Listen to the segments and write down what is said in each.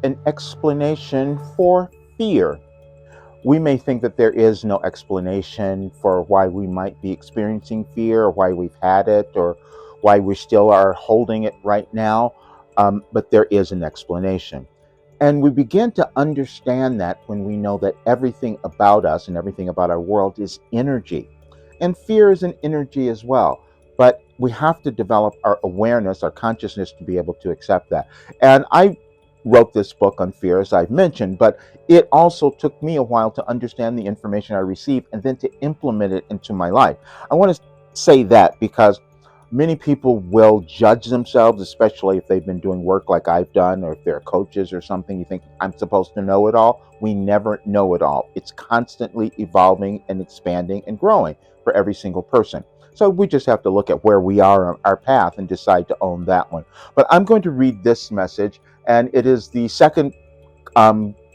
an explanation for fear. We may think that there is no explanation for why we might be experiencing fear, or why we've had it, or why we still are holding it right now, but there is an explanation. And we begin to understand that when we know that everything about us and everything about our world is energy. And fear is an energy as well. But we have to develop our awareness, our consciousness to be able to accept that. And I wrote this book on fear, as I've mentioned, but it also took me a while to understand the information I received and then to implement it into my life. I want to say that because many people will judge themselves, especially if they've been doing work like I've done, or if they're coaches or something. You think, I'm supposed to know it all. We never know it all. It's constantly evolving and expanding and growing for every single person. So we just have to look at where we are on our path and decide to own that one. But I'm going to read this message, and it is the second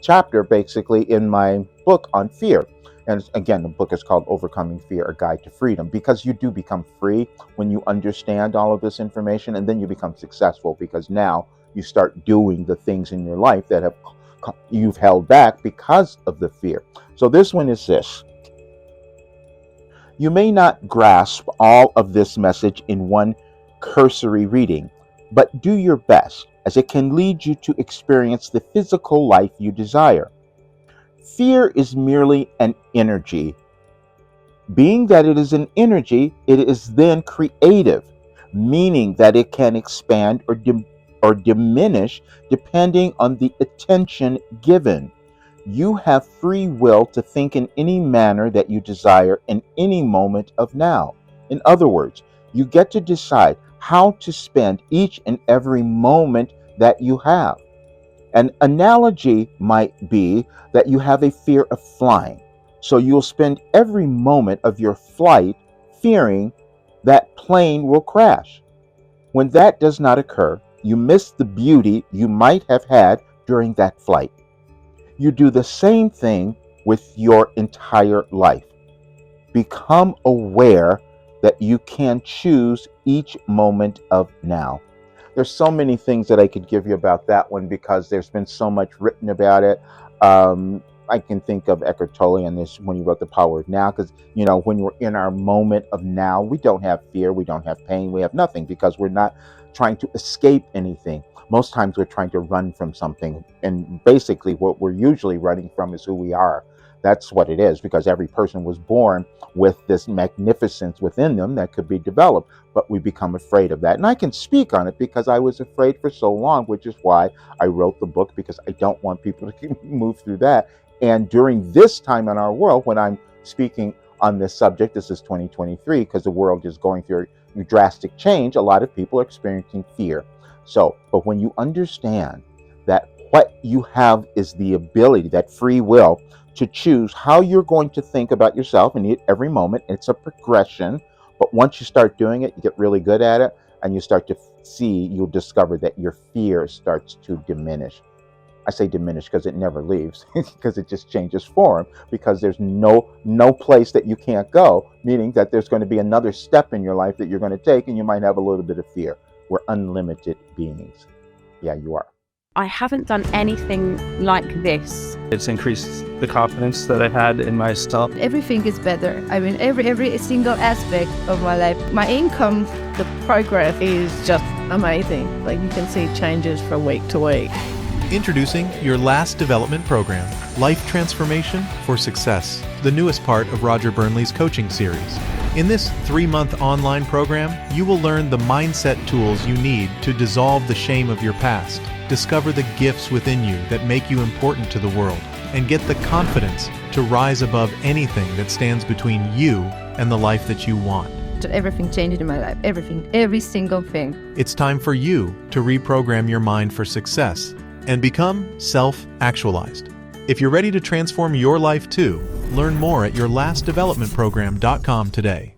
chapter, basically, in my book on fear. And again, the book is called Overcoming Fear, A Guide to Freedom, because you do become free when you understand all of this information, and then you become successful because now you start doing the things in your life that you've held back because of the fear. So this one is this. You may not grasp all of this message in one cursory reading, but do your best, as it can lead you to experience the physical life you desire. Fear is merely an energy. Being that it is an energy, it is then creative, meaning that it can expand or diminish depending on the attention given. You have free will to think in any manner that you desire in any moment of now. In other words, you get to decide how to spend each and every moment that you have. An analogy might be that you have a fear of flying, so you'll spend every moment of your flight fearing that plane will crash. When that does not occur, you miss the beauty you might have had during that flight. You do the same thing with your entire life. Become aware that you can choose each moment of now. There's so many things that I could give you about that one because there's been so much written about it. I can think of Eckhart Tolle on this when he wrote The Power of Now, because, when we're in our moment of now, we don't have fear, we don't have pain, we have nothing because we're not trying to escape anything. Most times we're trying to run from something, and basically what we're usually running from is who we are. That's what it is, because every person was born with this magnificence within them that could be developed, but we become afraid of that. And I can speak on it because I was afraid for so long, which is why I wrote the book, because I don't want people to move through that. And during this time in our world, when I'm speaking on this subject, this is 2023, because the world is going through a drastic change, a lot of people are experiencing fear. But when you understand that what you have is the ability, that free will, to choose how you're going to think about yourself in every moment. It's a progression, but once you start doing it, you get really good at it, and you start to you'll discover that your fear starts to diminish. I say diminish because it never leaves, because it just changes form, because there's no place that you can't go, meaning that there's going to be another step in your life that you're going to take, and you might have a little bit of fear. We're unlimited beings. Yeah, you are. I haven't done anything like this. It's increased the confidence that I've had in myself. Everything is better. I mean, every single aspect of my life. My income, the progress is just amazing. Like, you can see changes from week to week. Introducing your last development program, Life Transformation for Success, the newest part of Roger Burnley's coaching series. In this 3-month online program, you will learn the mindset tools you need to dissolve the shame of your past, discover the gifts within you that make you important to the world, and get the confidence to rise above anything that stands between you and the life that you want. Everything changed in my life. Everything. Every single thing. It's time for you to reprogram your mind for success and become self-actualized. If you're ready to transform your life too, learn more at yourlastdevelopmentprogram.com today.